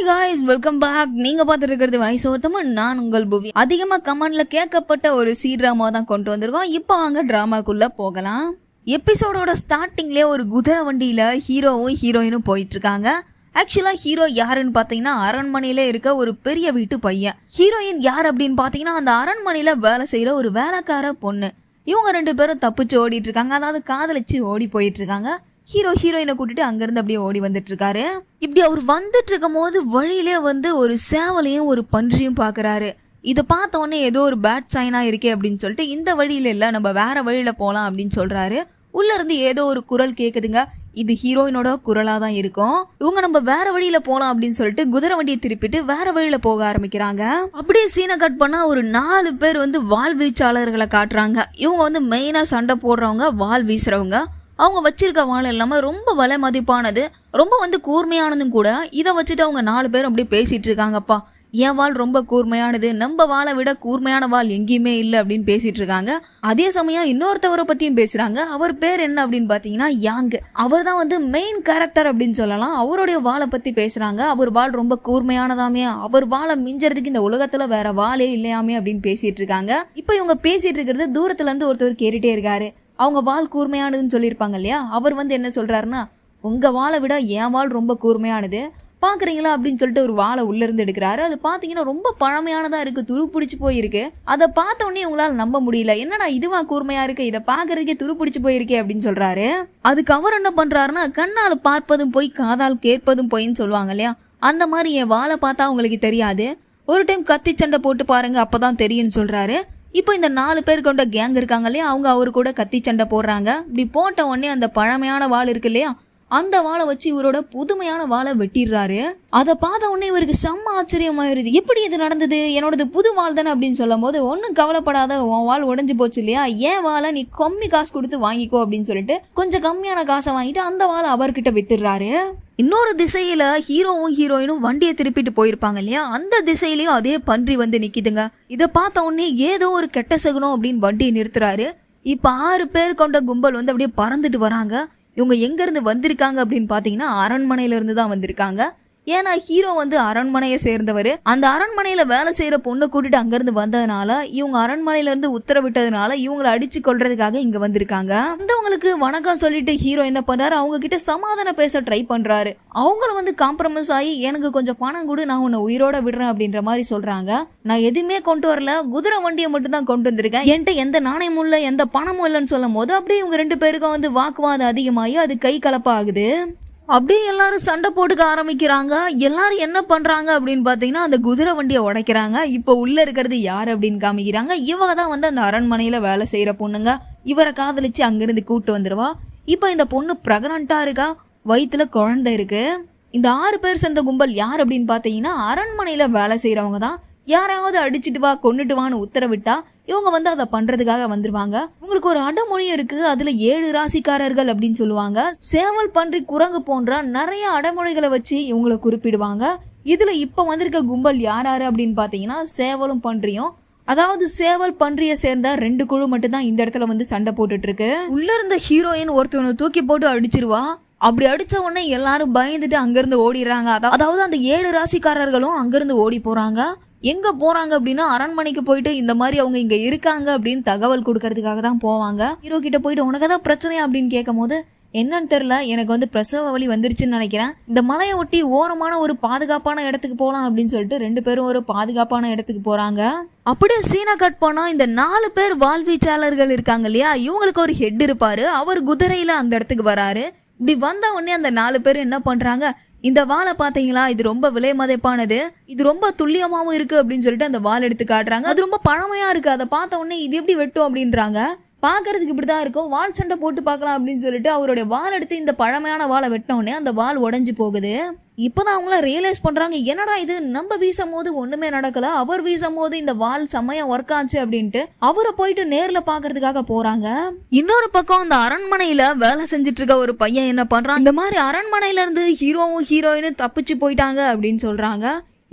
guys, welcome back. நீங்க பார்த்துட்டு இருக்கிறது வாய்ஸ் ஓவர் தமிழ். நான் உங்கள் புவி. அதிகமா கமெண்ட்ல கேட்கப்பட்ட ஒரு சி டிராமா தான் கொண்டு வந்திருக்கோம். இப்போ வாங்க டிராமாக்குள்ள போகலாம். எபிசோடோட ஸ்டார்டிங்லேயே ஒரு குதிரை வண்டியில ஹீரோவும் ஹீரோயினும் போயிட்டு இருக்காங்க. ஆக்சுவலா ஹீரோ யாருன்னு பாத்தீங்கன்னா அரண்மனையில இருக்க ஒரு பெரிய வீட்டு பையன். ஹீரோயின் யார் அப்படின்னு பாத்தீங்கன்னா அந்த அரண்மனையில வேலை செய்யற ஒரு வேலைக்கார பொண்ணு. இவங்க ரெண்டு பேரும் தப்பிச்சு ஓடிட்டு இருக்காங்க. அதாவது காதலிச்சு ஓடி போயிட்டு இருக்காங்க. ஹீரோ ஹீரோயினை கூட்டிட்டு அங்கிருந்து அப்படியே ஓடி வந்துட்டு இருக்காரு. இப்படி அவர் வந்துட்டு இருக்கும் போது வழியிலே ஒரு சேவலையும் ஒரு பன்றியும் பாக்குறாரு. இதை பார்த்த உடனே ஏதோ ஒரு பேட் சைனா இருக்கே அப்படின்னு சொல்லிட்டு இந்த வழியில இல்ல நம்ம வேற வழியில போலாம் அப்படின்னு சொல்றாரு. உள்ள இருந்து ஏதோ ஒரு குரல் கேக்குதுங்க. இது ஹீரோயினோட குரலா தான் இருக்கும். இவங்க நம்ம வேற வழியில போலாம் அப்படின்னு சொல்லிட்டு குதிரை வண்டியை திருப்பிட்டு வேற வழியில போக ஆரம்பிக்கிறாங்க. அப்படியே சீனை கட் பண்ணா ஒரு 4 பேர் வாள் வீச்சாளர்களை காட்டுறாங்க. இவங்க மெயினா சண்டை போடுறவங்க, வாள் வீசுறவங்க. அவங்க வச்சிருக்க வாள் எல்லாமே ரொம்ப விலை மதிப்பானது, ரொம்ப கூர்மையானதும் கூட. இதை வச்சுட்டு அவங்க 4 பேரும் அப்படியே பேசிட்டு இருக்காங்கப்பா. என் வாள் ரொம்ப கூர்மையானது, நம்ம வாளை விட கூர்மையான வாள் எங்கேயுமே இல்லை அப்படின்னு பேசிட்டு இருக்காங்க. அதே சமயம் இன்னொருத்தவரை பத்தியும் பேசுறாங்க. அவர் பேர் என்ன அப்படின்னு பாத்தீங்கன்னா யாங். அவர் தான் மெயின் கேரக்டர் அப்படின்னு சொல்லலாம். அவருடைய வாளை பத்தி பேசுறாங்க. அவர் வாள் ரொம்ப கூர்மையானதாமே, அவர் வாளை மிஞ்சறதுக்கு இந்த உலகத்துல வேற வாளே இல்லையாமே அப்படின்னு பேசிட்டு இருக்காங்க. இப்ப இவங்க பேசிட்டு இருக்கிறது தூரத்துல இருந்து ஒருத்தர் கேட்டுட்டே இருக்காரு. அவங்க வாள் கூர்மையானதுன்னு சொல்லியிருப்பாங்க இல்லையா. அவர் என்ன சொல்றாருன்னா, உங்க வாளை விட என் வாள் ரொம்ப கூர்மையானது பாக்குறீங்களா அப்படின்னு சொல்லிட்டு ஒரு வாளை உள்ள இருந்து எடுக்கிறாரு. அது பாத்தீங்கன்னா ரொம்ப பழமையானதா இருக்கு, துருப்பிடிச்சு போயிருக்கு. அதை பார்த்த உடனே உங்களால நம்ப முடியல. என்னடா இதுவா கூர்மையா இருக்கு, இதை பாக்குறதுக்கே துருப்பிடிச்சு போயிருக்கே அப்படின்னு சொல்றாரு. அதுக்கு அவர் என்ன பண்றாருன்னா, கண்ணால் பார்ப்பதும் போய் காதால் கேட்பதும் போயின்னு சொல்லுவாங்க இல்லையா. அந்த மாதிரி என் வாளை பார்த்தா உங்களுக்கு தெரியாது, ஒரு டைம் கத்தி சண்டை போட்டு பாருங்க அப்பதான் தெரியும்னு சொல்றாரு. இப்போ இந்த 4 பேர் கொண்ட கேங் இருக்காங்க இல்லையா, அவங்க அவரு கூட கத்தி சண்டை போடுறாங்க. இப்படி போட்ட உடனே அந்த பழமையான வாள் இருக்கு இல்லையா, அந்த வாளை வச்சு இவரோட புதுமையான வாளை வெட்டிடுறாரு. அதை பார்த்த உடனே இவருக்கு செம்ம ஆச்சரியமாயிருது. எப்படி இது நடந்தது, என்னோடது புது வாள் தானே அப்படின்னு சொல்லும் போது, ஒன்றும் கவலைப்படாத, உன் வாள் உடஞ்சு போச்சு இல்லையா, ஏன் வாளை நீ கம்மி காசு கொடுத்து வாங்கிக்கோ அப்படின்னு சொல்லிட்டு கொஞ்சம் கம்மியான காசை வாங்கிட்டு அந்த வாளை அவர்கிட்ட வித்துடுறாரு. இன்னொரு திசையில ஹீரோவும் ஹீரோயினும் வண்டியை திருப்பிட்டு போயிருப்பாங்க இல்லையா, அந்த திசையிலயும் அதே பன்றி நிக்குதுங்க. இதை பார்த்த உடனே ஏதோ ஒரு கெட்ட சகுனம் அப்படின்னு வண்டியை நிறுத்துறாரு. இப்ப 6 பேர் கொண்ட கும்பல் அப்படியே பறந்துட்டு வராங்க. இவங்க எங்க இருந்து வந்திருக்காங்க அப்படின்னு பாத்தீங்கன்னா அரண்மனையில இருந்து தான் வந்திருக்காங்க. ஏன்னா ஹீரோ அரண்மனையை சேர்ந்தவர். அந்த அரண்மனையில வேலை செய்யற பொண்ணு கூட்டிட்டு அங்கிருந்து வந்ததுனால, இவங்க அரண்மனையில இருந்து உத்தரவிட்டதுனால இவங்களை அடிச்சு கொள்றதுக்காக இங்க வந்திருக்காங்க. வந்தவங்களுக்கு வணக்கம் சொல்லிட்டு ஹீரோ என்ன பண்றாரு, அவங்க கிட்ட சமாதானம் பேச ட்ரை பண்றாரு. அவங்கள காம்ப்ரமைஸ் ஆகி எனக்கு கொஞ்சம் பணம் கொடு, நான் உன்னை உயிரோட விடுறேன் அப்படின்ற மாதிரி சொல்றாங்க. நான் எதுவுமே கொண்டு வரல, குதிரை வண்டியை மட்டும் தான் கொண்டு வந்திருக்கேன், என்கிட்ட எந்த நாணயமும் இல்ல, எந்த பணமும் இல்லைன்னு சொல்லும் போது அப்படியே இவங்க 2 பேருக்கும் வாக்குவாதம் அதிகமாகி அது கை கலப்பா ஆகுது. அப்படியே எல்லாரும் சண்டை போட்டுக்க ஆரம்பிக்கிறாங்க. எல்லாரும் என்ன பண்றாங்க அப்படின்னு பாத்தீங்கன்னா அந்த குதிரை வண்டியை உடைக்கிறாங்க. இப்போ உள்ள இருக்கிறது யார் அப்படின்னு காமிக்கிறாங்க. இவங்க தான் அந்த அரண்மனையில வேலை செய்யற பொண்ணுங்க. இவரை காதலிச்சு அங்கிருந்து கூட்டு வந்துருவா. இப்போ இந்த பொண்ணு பிரெக்னண்டா இருக்கா, வயிற்றுல குழந்தை இருக்கு. இந்த 6 பேர் சேர்ந்த கும்பல் யார் அப்படின்னு பாத்தீங்கன்னா அரண்மனையில வேலை செய்யறவங்க தான். யாராவது அடிச்சுட்டு வா கொன்னுட்டு வான்னு உத்தரவிட்டா இவங்க அதை பண்றதுக்காக வந்துருவாங்க. உங்களுக்கு ஒரு அடமொழி இருக்கு, அதுல 7 ராசிக்காரர்கள் அப்படின்னு சொல்லுவாங்க. சேவல், பன்றி, குரங்கு போன்ற நிறைய அடமொழிகளை வச்சு இவங்களை குறிப்பிடுவாங்க. இதுல இப்ப வந்திருக்க கும்பல் யாராரு அப்படின்னு பாத்தீங்கன்னா சேவலும் பன்றியும். அதாவது சேவல் பன்றியை சேர்ந்த 2 குழு மட்டும் தான் இந்த இடத்துல சண்டை போட்டுட்டு இருக்கு. உள்ள இருந்த ஹீரோயின் ஒருத்தவனை தூக்கி போட்டு அடிச்சிருவா. அப்படி அடிச்ச உடனே எல்லாரும் பயந்துட்டு அங்கிருந்து ஓடிடுறாங்க. அதாவது அந்த 7 ராசிக்காரர்களும் அங்கிருந்து ஓடி போறாங்க. எங்க போறாங்க அப்படின்னா அரண்மனைக்கு போயிட்டு இந்த மாதிரி அவங்க இங்க இருக்காங்க அப்படின்னு தகவல் கொடுக்கறதுக்காக தான் போவாங்க. ஹீரோ கிட்ட போயிட்டு உனக்கு ஏதாவது பிரச்சனையா அப்படின்னு கேட்கும் போது, என்னன்னு தெரியல, எனக்கு பிரசவ வலி வந்துருச்சுன்னு நினைக்கிறேன், இந்த மலையை ஒட்டி ஓரமான ஒரு பாதுகாப்பான இடத்துக்கு போகலாம் அப்படின்னு சொல்லிட்டு 2 பேரும் ஒரு பாதுகாப்பான இடத்துக்கு போறாங்க. அப்படியே சீனை கட் பண்ணா இந்த 4 பேர் வாழ்வீச்சாளர்கள் இருக்காங்க இல்லையா, இவங்களுக்கு ஒரு ஹெட் இருப்பாரு. அவர் குதிரையில அந்த இடத்துக்கு வராரு. இப்படி வந்த உடனே அந்த 4 பேர் என்ன பண்றாங்க, இந்த வாளை பாத்தீங்களா, இது ரொம்ப விலை மதிப்பானது, இது ரொம்ப துல்லியமாவும் இருக்கு அப்படின்னு சொல்லிட்டு அந்த வாள் எடுத்து காட்டுறாங்க. அது ரொம்ப பழமையா இருக்கு, அதை பார்த்த உடனே இது எப்படி வெட்டும் அப்படின்றாங்க. பாக்குறதுக்கு இப்படிதான் இருக்கும், வாள் சண்டை போட்டு பார்க்கலாம் அப்படின்னு சொல்லிட்டு அவருடைய வாள் எடுத்து இந்த பழமையான வாளை வெட்டின உடனே அந்த வாள் உடஞ்சு போகுது. இப்பதான் அவங்கள ரியலைஸ் பண்றாங்க, என்னடா இது, நம்ம வீசும் போது ஒண்ணுமே நடக்கல, அவர் வீசும் போது இந்த வாள் செம்மையா ஒர்க் ஆச்சு அப்படின்ட்டு அவரை போயிட்டு நேர்ல பாக்குறதுக்காக போறாங்க. இன்னொரு பக்கம் அந்த அரண்மனையில வேலை செஞ்சுட்டு இருக்க ஒரு பையன் என்ன பண்றான், இந்த மாதிரி அரண்மனையில இருந்து ஹீரோவும் ஹீரோயினும் தப்பிச்சு போயிட்டாங்க அப்படின்னு சொல்றாங்க.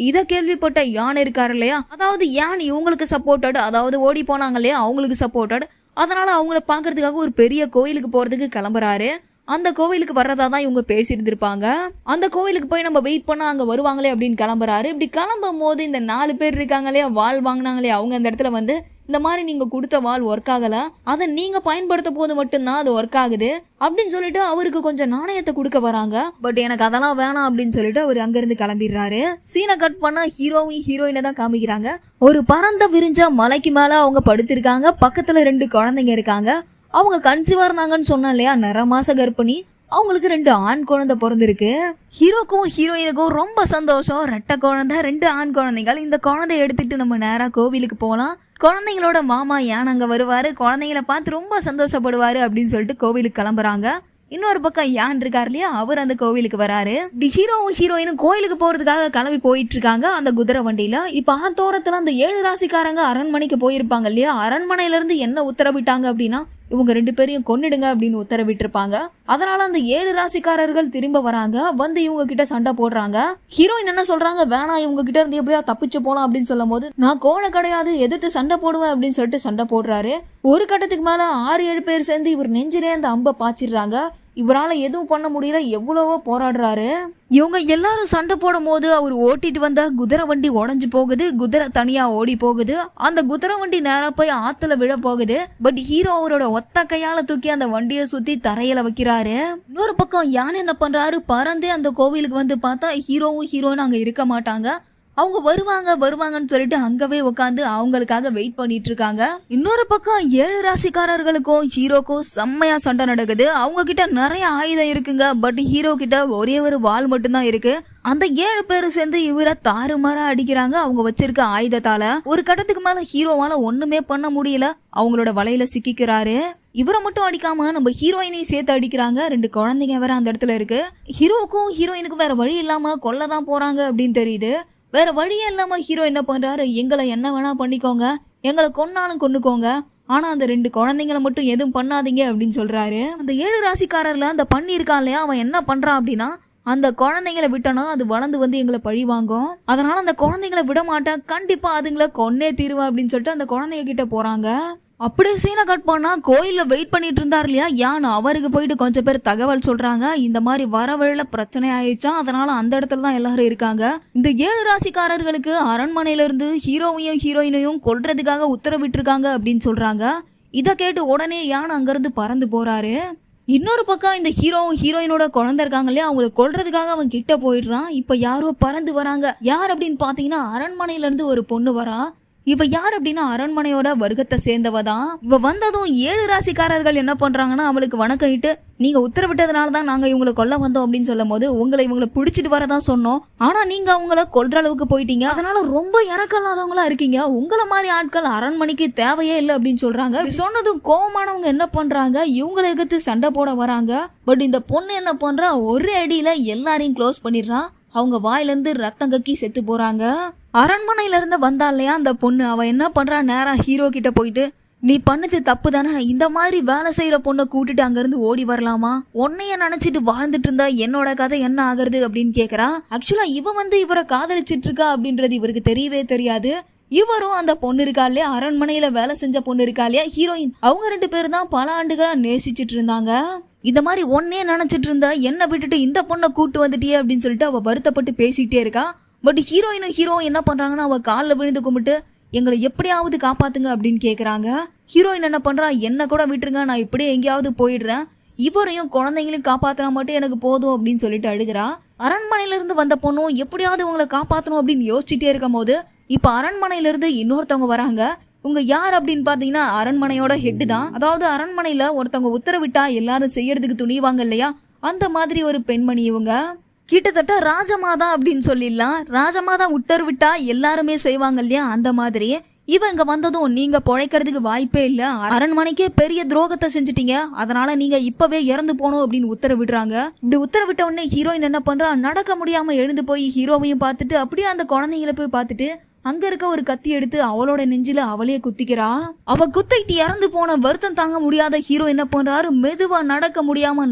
இதை கேள்விப்பட்ட யான் இருக்காரு இல்லையா, அதாவது யான் இவங்களுக்கு சப்போர்ட்டட், அதாவது ஓடி போனாங்க இல்லையா அவங்களுக்கு சப்போர்ட்டட். அதனால அவங்கள பாக்குறதுக்காக ஒரு பெரிய கோயிலுக்கு போறதுக்கு கிளம்புறாரு. அந்த கோவிலுக்கு வர்றதா தான் இவங்க பேசியிருந்திருப்பாங்க. அந்த கோவிலுக்கு போய் நம்ம வெயிட் பண்ணா அங்க வருவாங்களே அப்படின்னு கிளம்புறாரு. இப்படி கிளம்பும் போது இந்த 4 பேர் இருக்காங்களே, வாள் வாங்கினாங்களே, அவங்க அந்த இடத்துல வந்து இந்த மாதிரி நீங்க கொடுத்த வாள் ஒர்க் ஆகல, அதை நீங்க பயன்படுத்த போது மட்டும்தான் அது ஒர்க் ஆகுது அப்படின்னு சொல்லிட்டு அவருக்கு கொஞ்சம் நாணயத்தை கொடுக்க வராங்க. பட் எனக்கு அதெல்லாம் வேணாம் அப்படின்னு சொல்லிட்டு அவர் அங்கிருந்து கிளம்பிடுறாரு. சீனை கட் பண்ணா ஹீரோவும் ஹீரோயினை தான் காமிக்கிறாங்க. ஒரு பறந்த விரிஞ்ச மலைக்கு மேல அவங்க படுத்திருக்காங்க. பக்கத்துல 2 குழந்தைங்க இருக்காங்க. அவங்க கன்சீவா இருந்தாங்கன்னு சொன்னா இல்லையா, 1.5 மாச கர்ப்பிணி. அவங்களுக்கு 2 ஆண் குழந்தை பிறந்திருக்கு. ஹீரோக்கும் ஹீரோயினுக்கும் ரொம்ப சந்தோஷம். 2 குழந்தை, 2 ஆண் குழந்தைகள். இந்த குழந்தைய எடுத்துட்டு நம்ம நேரா கோவிலுக்கு போகலாம். குழந்தைங்களோட மாமா யான் அங்க வருவாரு. குழந்தைங்களை பார்த்து ரொம்ப சந்தோஷப்படுவாரு அப்படின்னு சொல்லிட்டு கோவிலுக்கு கிளம்புறாங்க. இன்னொரு பக்கம் யான் இருக்காரு இல்லையா, அவர் அந்த கோவிலுக்கு வராரு. ஹீரோவும் ஹீரோயினும் கோயிலுக்கு போறதுக்காக கிளம்பி போயிட்டு இருக்காங்க அந்த குதிரை வண்டியில. இப்ப ஆத்தோரத்துல அந்த 7 ராசிக்காரங்க அரண்மனைக்கு போயிருப்பாங்க இல்லையா, அரண்மனையில இருந்து என்ன உத்தரவிட்டாங்க அப்படின்னா இவங்க 2 பேரையும் கொன்னிடுங்க அப்படின்னு உத்தரவிட்டு இருப்பாங்க. அதனால அந்த 7 ராசிக்காரர்கள் திரும்ப வராங்க. வந்து இவங்க கிட்ட சண்டை போடுறாங்க. ஹீரோயின் என்ன சொல்றாங்க, வேணாம் இவங்க கிட்ட இருந்து எப்படியா தப்பிச்சு போலாம் அப்படின்னு சொல்லும் போது, நான் கோழை கிடையாது, எதிர்த்து சண்டை போடுவேன் அப்படின்னு சொல்லிட்டு சண்டை போடுறாரு. ஒரு கட்டத்துக்கு மேல 6-7 பேர் சேர்ந்து இவர் நெஞ்சிலே அந்த அம்பை பாய்ச்சிடுறாங்க. இவரால எதுவும் பண்ண முடியல, எவ்வளவோ போராடுறாரு. இவங்க எல்லாரும் சண்டை போடும் போது அவர் ஓட்டிட்டு வந்த குதிரை வண்டி உடஞ்சு போகுது. குதிரை தனியா ஓடி போகுது. அந்த குதிரை வண்டி நேரா போய் ஆத்துல விழ போகுது. பட் ஹீரோ அவரோட ஒத்த கையால தூக்கி அந்த வண்டியை சுத்தி தரையில வைக்கிறாரு. இன்னொரு பக்கம் யானை என்ன பண்றாரு, பறந்தே அந்த கோவிலுக்கு வந்து பார்த்தா ஹீரோவும் ஹீரோன்னு அங்க இருக்க மாட்டாங்க. அவங்க வருவாங்கன்னு சொல்லிட்டு அங்கவே உட்காந்து அவங்களுக்காக வெயிட் பண்ணிட்டு இருக்காங்க. இன்னொரு பக்கம் 7 ராசிக்காரர்களுக்கும் ஹீரோக்கும் செம்மையா சண்டை நடக்குது. அவங்க கிட்ட நிறைய ஆயுதம் இருக்குங்க. பட் ஹீரோ கிட்ட ஒரே ஒரு வாள் மட்டும்தான் இருக்கு. அந்த 7 பேரு சேர்ந்து இவரை தாறுமாறா அடிக்கிறாங்க அவங்க வச்சிருக்க ஆயுதத்தால. ஒரு கட்டத்துக்கு மேல ஹீரோவால ஒண்ணுமே பண்ண முடியல. அவங்களோட வலையில சிக்கிக்கிறாரு. இவரை மட்டும் அடிக்காம நம்ம ஹீரோயினையும் சேர்த்து அடிக்கிறாங்க. 2 குழந்தைங்க வேற அந்த இடத்துல இருக்கு. ஹீரோவுக்கும் ஹீரோயினுக்கும் வேற வழி இல்லாம கொல்லதான் போறாங்க அப்படின்னு தெரியுது. வேற வழியே இல்லாம ஹீரோ என்ன பண்றாரு, எங்களை என்ன வேணா பண்ணிக்கோங்க, எங்களை கொன்னாலும் கொன்னுக்கோங்க, ஆனா அந்த 2 குழந்தைங்களை மட்டும் எதுவும் பண்ணாதீங்க அப்படின்னு சொல்றாரு. அந்த 7 ராசிக்காரர்ல அந்த பண்ணி இருக்கான் இல்லையா, அவன் என்ன பண்றான் அப்படின்னா, அந்த குழந்தைங்களை விட்டனா அது வளர்ந்து வந்து எங்களை பழி வாங்கும், அதனால அந்த குழந்தைங்களை விட மாட்டேன், கண்டிப்பா அதுங்களை கொன்னே தீருவேன் அப்படின்னு சொல்லிட்டு அந்த குழந்தைங்க கிட்ட போறாங்க. அப்படியே சீனை கட் பண்ணா கோயில்ல வெயிட் பண்ணிட்டு இருந்தார் இல்லையா யான், அவருக்கு போயிட்டு கொஞ்சம் பேர் தகவல் சொல்றாங்க. இந்த மாதிரி வர வழியில பிரச்சனை ஆயிடுச்சா, அதனால அந்த இடத்துல தான் எல்லாரும் இருக்காங்க. இந்த 7 ராசிக்காரர்களுக்கு அரண்மனையில இருந்து ஹீரோவையும் ஹீரோயினையும் கொல்றதுக்காக உத்தரவிட்டிருக்காங்க அப்படின்னு சொல்றாங்க. இதை கேட்டு உடனே யான் அங்கிருந்து பறந்து போறாரு. இன்னொரு பக்கம் இந்த ஹீரோவும் ஹீரோயினோட குழந்தை இருக்காங்க இல்லையா, அவங்களை கொல்றதுக்காக அவன் கிட்ட போயிடுறான். இப்ப யாரோ பறந்து வராங்க. யார் அப்படின்னு பாத்தீங்கன்னா அரண்மனையில இருந்து ஒரு பொண்ணு வரா. இவ யார் அப்படின்னா அரண்மனையோட வர்க்கத்தை சேர்ந்தவதான். இவ வந்ததும் 7 ராசிக்காரர்கள் என்ன பண்றாங்கன்னா அவளுக்கு வணக்கம் இட்டு, நீங்க உத்தரவிட்டதுனாலதான் நாங்க இவங்களை கொல்ல வந்தோம் அப்படின்னு சொல்லும் போது, இவங்களை பிடிச்சிட்டு வரதான் சொன்னோம், ஆனா நீங்க அவங்கள கொல்ற அளவுக்கு போயிட்டீங்க, அதனால ரொம்ப இறக்கல்லாதவங்களா இருக்கீங்க, உங்களை மாதிரி ஆட்கள் அரண்மனைக்கு தேவையே இல்லை அப்படின்னு சொல்றாங்க. சொன்னதும் கோவமானவங்க என்ன பண்றாங்க, இவங்களை எதிர்த்து சண்டை போட வராங்க. பட் இந்த பொண்ணு என்ன பண்றா, ஒரு அடியில எல்லாரையும் க்ளோஸ் பண்ணிடுறான். அவங்க வாயிலிருந்து ரத்தம் கக்கி செத்து போறாங்க. அரண்மனையில இருந்து வந்தா இல்லையா அந்த பொண்ணு, அவ என்ன பண்றா, நேரா ஹீரோ கிட்ட போயிட்டு, நீ பண்ணது தப்பு தானே, இந்த மாதிரி வேலை செய்யற பொண்ணை கூட்டிட்டு அங்கிருந்து ஓடி வரலாமா, உன்னைய நினைச்சிட்டு வாழ்ந்துட்டு இருந்தா என்னோட கதை என்ன ஆகுறது அப்படின்னு கேக்குறா. ஆக்சுவலா இவ வந்து இவரை காதலிச்சிட்டு இருக்கா அப்படின்றது இவருக்கு தெரியவே தெரியாது. இவரும் அந்த பொண்ணு இருக்கா இல்லையா, அரண்மனையில வேலை செஞ்ச பொண்ணு இருக்கா இல்லையா ஹீரோயின், அவங்க 2 பேரும் தான் பல ஆண்டுகளா நேசிச்சிட்டு இருந்தாங்க. இந்த மாதிரி ஒன்னே நினைச்சிட்டு இருந்தா என்ன விட்டுட்டு இந்த பொண்ணை கூட்டு வந்துட்டியே அப்படின்னு சொல்லிட்டு அவ வருத்தப்பட்டு பேசிட்டே இருக்கா. பட் ஹீரோயினும் ஹீரோவும் என்ன பண்றாங்கன்னா அவ காலில் விழுந்து கும்பிட்டு எங்களை எப்படியாவது காப்பாத்துங்க அப்படின்னு கேக்குறாங்க. ஹீரோயின் என்ன பண்றா, என்ன கூட விட்டுருங்க, நான் இப்படியே எங்கேயாவது போயிடுறேன், இவரையும் குழந்தைங்களையும் காப்பாத்தினா மட்டும் எனக்கு போதும் அப்படின்னு சொல்லிட்டு அழுகிறா. அரண்மனையில இருந்து வந்த பொண்ணும் எப்படியாவது உங்களை காப்பாற்றணும் அப்படின்னு யோசிச்சுட்டே இருக்கும் போது இப்ப அரண்மனையில இருந்து இன்னொருத்தவங்க வராங்க. உங்க யார் அப்படின்னு பாத்தீங்கன்னா அரண்மனையோட ஹெட் தான். அதாவது அரண்மனையில ஒருத்தவங்க உத்தரவிட்டா எல்லாரும் செய்யறதுக்கு துணிவாங்க இல்லையா, அந்த மாதிரி ஒரு பெண்மணி இவங்க. கிட்டத்தட்ட ராஜமாதா அப்படின்னு சொல்லிடலாம். ராஜமாதா உத்தரவிட்டா எல்லாருமே செய்வாங்க இல்லையா, அந்த மாதிரி இவ இங்க வந்ததும் நீங்க பொழைக்கிறதுக்கு வாய்ப்பே இல்ல, அரண்மனைக்கே பெரிய துரோகத்தை செஞ்சுட்டீங்க, அதனால நீங்க இப்பவே இறந்து போகணும் அப்படின்னு உத்தரவிடுறாங்க. இப்படி உத்தரவிட்ட உடனே ஹீரோயின் என்ன பண்றா, நடக்க முடியாம எழுந்து போய் ஹீரோவையும் பார்த்துட்டு அப்படியே அந்த குழந்தைங்களை போய் பார்த்துட்டு அங்க இருக்க ஒரு கத்தி எடுத்து அவளோட நெஞ்சில அவளையே குத்திக்கிறா. அவ குத்திட்டு இறந்து போன வருத்தம் தாங்க முடியாத ஹீரோ என்ன பண்றாரு, மெதுவா நடக்க முடியாம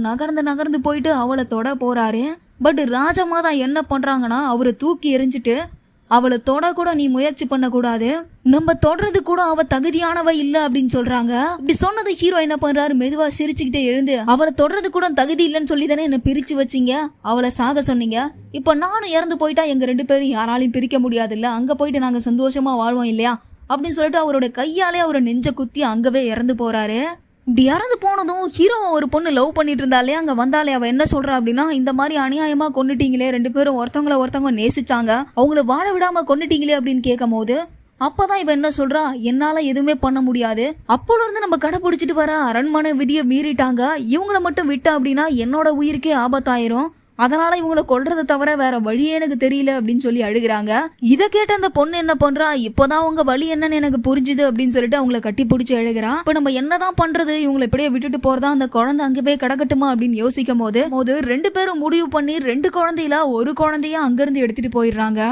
நகர்ந்து போயிட்டு அவளை தொட போறாரு. பட் ராஜமாதா என்ன பண்றாங்கன்னா அவரை தூக்கி எறிஞ்சிட்டு, அவளை தொட கூட நீ முயற்சி பண்ண கூடாது, நம்ம தொடர்றது கூட அவ தகுதியானவ இல்ல அப்படின்னு சொல்றாங்க. இப்படி சொன்னது ஹீரோ என்ன பண்றாரு, மெதுவா சிரிச்சுக்கிட்டே எழுந்து, அவளை தொடர்றது கூட தகுதி இல்லைன்னு சொல்லி தானே என்ன பிரிச்சு வச்சீங்க, அவளை சாக சொன்னீங்க. இப்ப நானும் இறந்து போயிட்டா எங்க 2 பேரும் யாராலையும் பிரிக்க முடியாது இல்ல, அங்க போயிட்டு நாங்க சந்தோஷமா வாழ்வோம் இல்லையா அப்படின்னு சொல்லிட்டு அவரோட கையாலே அவரை நெஞ்ச குத்தி அங்கவே இறந்து போறாரு. இப்படி இறந்து போனதும் ஹீரோ ஒரு பொண்ணு லவ் பண்ணிட்டு இருந்தாலே அங்க வந்தாலே அவ என்ன சொல்றா அப்படின்னா, இந்த மாதிரி அநியாயமா கொன்னுட்டீங்களே, 2 பேரும் ஒருத்தவங்க நேசிச்சாங்க, அவங்கள வாழ விடாம கொன்னுட்டீங்களே அப்படின்னு கேட்கும் போது அப்பதான் இவ என்ன சொல்றா, என்னால எதுவுமே பண்ண முடியாது, அப்போல இருந்து நம்ம கடைபிடிச்சிட்டு வர அரண்மனை விதியை மீறிட்டாங்க, இவங்களை மட்டும் விட்டா அப்படின்னா என்னோட உயிருக்கே ஆபத்தாயிரும், அதனால இவங்களை கொல்றதை தவிர வேற வழியே எனக்கு தெரியல அப்படின்னு சொல்லி அழுகுறாங்க. இதை கேட்ட அந்த பொண்ணு என்ன பண்றா, இப்பதான் உங்க வழி என்னன்னு எனக்கு புரிஞ்சுது அப்படின்னு சொல்லிட்டு அவங்களை கட்டி பிடிச்சி அழுகிறா. இப்ப நம்ம என்னதான் பண்றது, இவங்களை இப்படியே விட்டுட்டு போறதா, அந்த குழந்தை அங்கவே கிடக்கட்டுமா அப்படின்னு யோசிக்கும் போது 2 பேரும் முடிவு பண்ணி 2 குழந்தையில ஒரு குழந்தைய அங்கிருந்து எடுத்துட்டு போயிடுறாங்க.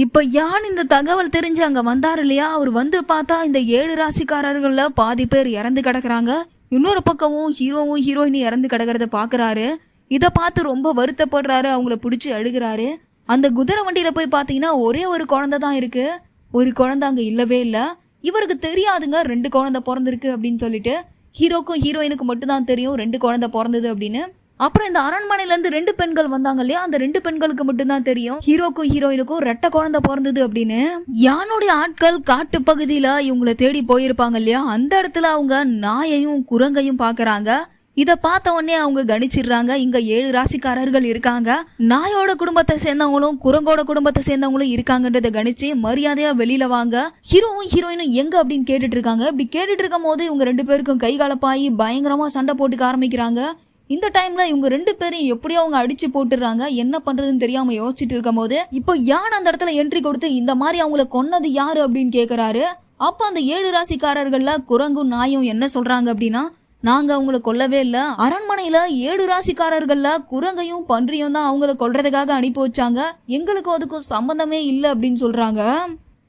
இப்ப யான் இந்த தகவல் தெரிஞ்சு அங்க வந்தாரு இல்லையா, அவர் வந்து பார்த்தா இந்த 7 ராசிக்காரர்கள்ல பாதி பேர் இறந்து கிடக்குறாங்க, இன்னொரு பக்கமும் ஹீரோவும் ஹீரோயினும் இறந்து கிடக்கிறத பாக்குறாரு. இதை பார்த்து ரொம்ப வருத்தப்படுறாரு, அவங்கள பிடிச்சி அழுகிறாரு. அந்த குதிரை வண்டியில போய் பார்த்தீங்கன்னா ஒரே ஒரு குழந்தை தான் இருக்கு, ஒரு குழந்தை அங்க இல்லவே இல்லை. இவருக்கு தெரியாதுங்க 2 குழந்தை பிறந்திருக்கு அப்படின்னு சொல்லிட்டு, ஹீரோக்கும் ஹீரோயினுக்கு மட்டும் தான் தெரியும் 2 குழந்தை பிறந்தது அப்படின்னு. அப்புறம் இந்த அரண்மனையில இருந்து 2 பெண்கள் வந்தாங்க இல்லையா, அந்த 2 பெண்களுக்கு மட்டும்தான் தெரியும் ஹீரோக்கும் ஹீரோயினுக்கும் 2 குழந்தை பிறந்தது அப்படின்னு. யானுடைய ஆட்கள் காட்டு பகுதியில இவங்களை தேடி போயிருப்பாங்க இல்லையா, அந்த இடத்துல அவங்க நாயையும் குரங்கையும் பாக்குறாங்க. இத பார்த்த உடனே அவங்க கணிச்சிடுறாங்க, இங்க 7 ராசிக்காரர்கள் இருக்காங்க, நாயோட குடும்பத்தை சேர்ந்தவங்களும் குரங்கோட குடும்பத்தை சேர்ந்தவங்களும் இருக்காங்கன்றத கணிச்சு மரியாதையா வெளியில வாங்க, ஹீரோவும் ஹீரோயினும் எங்க அப்படின்னு கேட்டுட்டு இருக்காங்க. இப்படி கேட்டுட்டு இருக்கும் போது இவங்க 2 பேருக்கும் கை கலப்பாயி பயங்கரமா சண்டை போட்டுக்க ஆரம்பிக்கிறாங்க. இந்த டைம்ல இவங்க 2 பேரையும் எப்படியோ அவங்க அடிச்சு போட்டுறாங்க. என்ன பண்றதுன்னு தெரியாம யோசிச்சுட்டு இருக்கும் போது இப்போ யான் அந்த இடத்துல என்ட்ரி கொடுத்து இந்த மாதிரி அவங்கள கொன்னது யாரு அப்படின்னு கேக்குறாரு. அப்ப அந்த 7 ராசிக்காரர்கள்ல குரங்கும் நாயும் என்ன சொல்றாங்க அப்படின்னா, நாங்க அவங்கள கொல்லவே இல்ல, அரண்மனையில 7 ராசிக்காரர்கள்ல குரங்கையும் பன்றியும் தான் அவங்கள கொல்றதுக்காக அனுப்பி வச்சாங்க, எங்களுக்கும் அதுக்கும் சம்பந்தமே இல்லை அப்படின்னு சொல்றாங்க.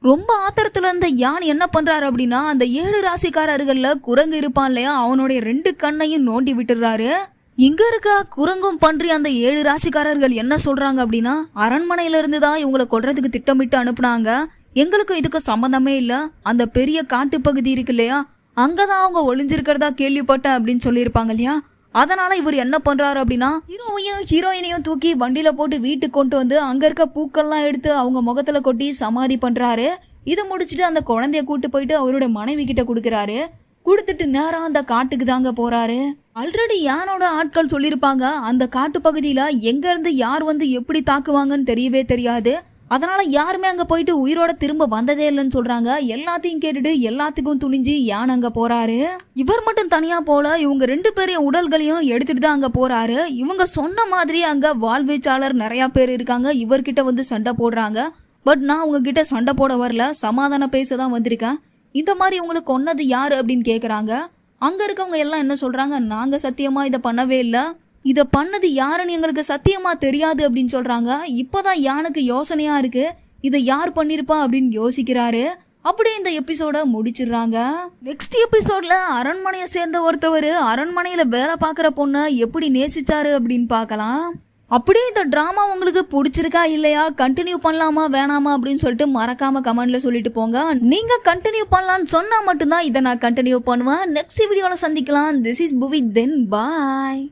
ரொம்ப ஆத்திரத்துல இருந்த யான் என்ன பண்றாரு அப்படின்னா, அந்த 7 ராசிக்காரர்கள்ல குரங்கு இருப்பான் இல்லையா, அவனுடைய 2 கண்ணையும் நோண்டி விட்டுறாரு. இங்க இருக்க குரங்கும் பன்றி அந்த 7 ராசிக்காரர்கள் என்ன சொல்றாங்க அப்படின்னா, அரண்மனையில இருந்து தான் இவங்களை கொல்றதுக்கு திட்டமிட்டு அனுப்புனாங்க, எங்களுக்கு இதுக்கு சம்பந்தமே இல்ல, அந்த பெரிய காட்டு பகுதி இருக்கு இல்லையா, அங்கதான் அவங்க ஒளிஞ்சிருக்கிறதா கேள்விப்பட்டேன் அப்படின்னு சொல்லியிருப்பாங்க இல்லையா. அதனால இவர் என்ன பண்றாரு அப்படின்னா, ஹீரோவையும் ஹீரோயினையும் தூக்கி வண்டியில போட்டு வீட்டுக்கு கொண்டு வந்து அங்க இருக்க பூக்கள்லாம் எடுத்து அவங்க முகத்துல கொட்டி சமாதி பண்றாரு. இது முடிச்சுட்டு அந்த குழந்தைய கூட்டு போயிட்டு அவரோட மனைவி கிட்ட கொடுக்குறாரு. கொடுத்துட்டு நேரா அந்த காட்டுக்கு தாங்க போறாரு. ஆல்ரெடி யானோட ஆட்கள் சொல்லியிருப்பாங்க, அந்த காட்டு பகுதியில எங்க இருந்து யார் வந்து எப்படி தாக்குவாங்கன்னு தெரியவே தெரியாது, அதனால யாருமே அங்க போயிட்டு உயிரோட திரும்ப வந்ததே இல்லைன்னு சொல்றாங்க. எல்லாத்தையும் கேட்டுட்டு எல்லாத்துக்கும் துணிஞ்சு யான் அங்க போறாரு. இவர் மட்டும் தனியா போல, இவங்க 2 பேரையும் உடல்களையும் எடுத்துட்டு தான் அங்க போறாரு. இவங்க சொன்ன மாதிரி அங்க வாழ்வீச்சாளர் நிறைய பேர் இருக்காங்க, இவர்கிட்ட வந்து சண்டை போடுறாங்க. பட் நான் உங்ககிட்ட சண்டை போட வரல, சமாதானம் பேச தான் வந்திருக்கேன், இந்த மாதிரி உங்களுக்கு கொன்னது யாரு அப்படின்னு கேக்குறாங்க. அங்க இருக்கவங்க எல்லாம் என்ன சொல்றாங்க, நாங்க சத்தியமா இதை பண்ணவே இல்லை, இதை பண்ணது யாருன்னு எங்களுக்கு சத்தியமா தெரியாது அப்படின்னு சொல்றாங்க. இப்போதான் யானுக்கு யோசனையா இருக்கு, இதை யார் பண்ணிருப்பா அப்படின்னு யோசிக்கிறாரு. அப்படியே இந்த எபிசோட முடிச்சிடுறாங்க. நெக்ஸ்ட் எபிசோட்ல அரண்மனையை சேர்ந்த ஒருத்தவர் அரண்மனையில வேலை பார்க்குற பொண்ணை எப்படி நேசிச்சாரு அப்படின்னு பார்க்கலாம். அப்படியே இந்த டிராமா உங்களுக்கு பிடிச்சிருக்கா இல்லையா, கண்டினியூ பண்ணலாமா வேணாமா அப்படின்னு சொல்லிட்டு மறக்காம கமெண்ட்ல சொல்லிட்டு போங்க. நீங்க கண்டினியூ பண்ணலான்னு சொன்னா மட்டும்தான் இதை நான் கண்டினியூ பண்ணுவேன். நெக்ஸ்ட் வீடியோல சந்திக்கலாம். திஸ் இஸ் புவி, தென் பாய்.